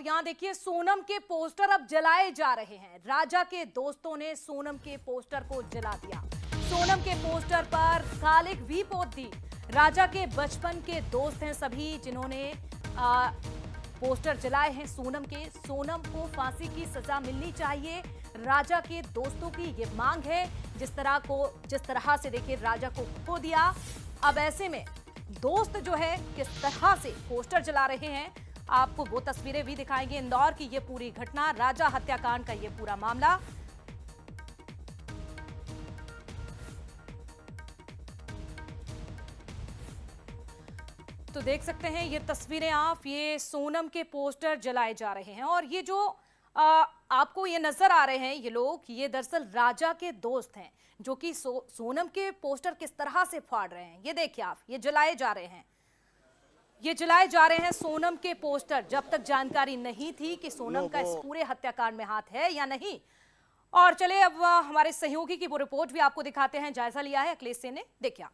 यहाँ देखिए सोनम के पोस्टर अब जलाए जा रहे हैं। राजा के दोस्तों ने सोनम के पोस्टर को जला दिया। सोनम के पोस्टर पर कालिक भी पोत दी। राजा के बचपन के दोस्त हैं सभी जिन्होंने पोस्टर जलाए हैं सोनम के। सोनम को फांसी की सजा मिलनी चाहिए, राजा के दोस्तों की ये मांग है। जिस तरह से देखिए राजा को खो दिया, अब ऐसे में दोस्त जो है किस तरह से पोस्टर जला रहे हैं, आपको वो तस्वीरें भी दिखाएंगे। इंदौर की ये पूरी घटना, राजा हत्याकांड का ये पूरा मामला। तो देख सकते हैं ये तस्वीरें आप, ये सोनम के पोस्टर जलाए जा रहे हैं। और ये जो आपको ये नजर आ रहे हैं ये लोग, ये दरअसल राजा के दोस्त हैं जो कि सोनम के पोस्टर किस तरह से फाड़ रहे हैं। ये देखिए आप, ये जलाए जा रहे हैं, ये जलाए जा रहे हैं सोनम के पोस्टर। जब तक जानकारी नहीं थी कि सोनम का इस पूरे हत्याकांड में हाथ है या नहीं। और चले अब हमारे सहयोगी की वो रिपोर्ट भी आपको दिखाते हैं। जायजा लिया है अखिलेश सिंह ने, देखिए।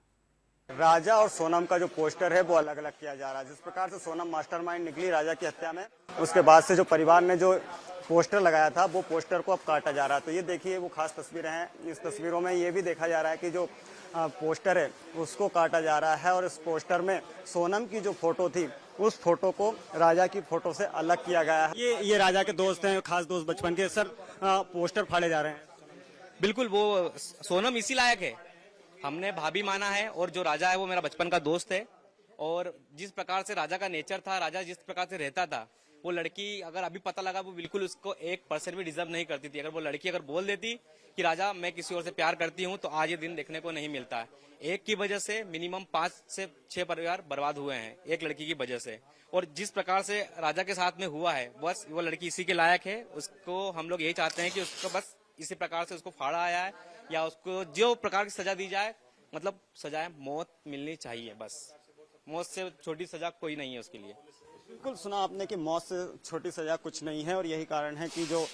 राजा और सोनम का जो पोस्टर है वो अलग अलग किया जा रहा है। जिस प्रकार से सोनम मास्टरमाइंड निकली राजा की हत्या में, उसके बाद से जो परिवार ने जो पोस्टर लगाया था वो पोस्टर को अब काटा जा रहा है। तो ये देखिए वो खास तस्वीरें हैं। इस तस्वीरों में ये भी देखा जा रहा है कि जो पोस्टर है उसको काटा जा रहा है और इस पोस्टर में सोनम की जो फोटो थी उस फोटो को राजा की फोटो से अलग किया गया है। ये राजा के दोस्त हैं, खास दोस्त बचपन के। सर, पोस्टर फाड़े जा रहे हैं। बिल्कुल, वो सोनम इसी लायक है, हमने भाभी माना है। और जो राजा है वो मेरा बचपन का दोस्त है। और जिस प्रकार से राजा का नेचर था, राजा जिस प्रकार से रहता था, वो लड़की अगर अभी पता लगा वो बिल्कुल उसको 1% भी डिजर्व नहीं करती थी। अगर वो लड़की बोल देती कि राजा मैं किसी और से प्यार करती हूँ, तो आज ये दिन देखने को नहीं मिलता है। एक की वजह से मिनिमम 5 से 6 परिवार बर्बाद हुए हैं, एक लड़की की वजह से। और जिस प्रकार से राजा के साथ में हुआ है, बस वो लड़की इसी के लायक है। उसको हम लोग यही चाहते हैं कि उसको बस इसी प्रकार से उसको फाड़ा आया है, या उसको जो प्रकार की सजा दी जाए, मतलब सजाए मौत मिलनी चाहिए। बस मौत से छोटी सजा कोई नहीं है उसके लिए। बिल्कुल सुना आपने कि मौत से छोटी सजा कुछ नहीं है। और यही कारण है कि जो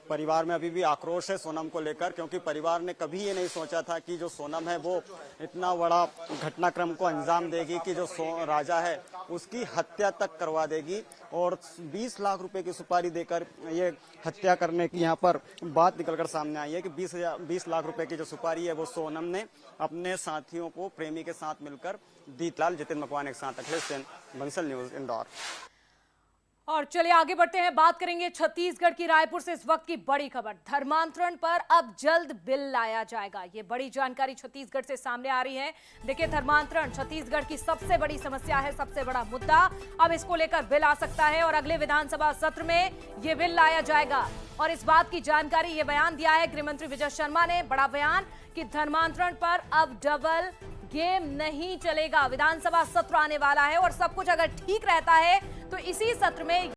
परिवार में अभी भी आक्रोश है सोनम को लेकर, क्योंकि परिवार ने कभी ये नहीं सोचा था कि जो सोनम है वो इतना बड़ा घटनाक्रम को अंजाम देगी कि जो राजा है उसकी हत्या तक करवा देगी। और 20 लाख रुपए की सुपारी देकर ये हत्या करने की यहाँ पर बात निकलकर सामने आई है कि 20 लाख रुपए की जो सुपारी है वो सोनम ने अपने साथियों को, प्रेमी के साथ मिलकर दी। लाल जितिन मकवाने के साथ अखिलेश सिंह, बंसल न्यूज, इंदौर। और चलिए आगे बढ़ते हैं, बात करेंगे छत्तीसगढ़ की रायपुर से इस वक्त की बड़ी खबर। धर्मांतरण पर अब जल्द बिल लाया जाएगा, ये बड़ी जानकारी छत्तीसगढ़ से सामने आ रही है। देखिए, धर्मांतरण छत्तीसगढ़ की सबसे बड़ी समस्या है, सबसे बड़ा मुद्दा। अब इसको लेकर बिल आ सकता है और अगले विधानसभा सत्र में ये बिल लाया जाएगा। और इस बात की जानकारी, ये बयान दिया है गृह मंत्री विजय शर्मा ने, बड़ा बयान कि धर्मांतरण पर अब डबल गेम नहीं चलेगा। विधानसभा सत्र आने वाला है और सब कुछ अगर ठीक रहता है तो इसी सत्र में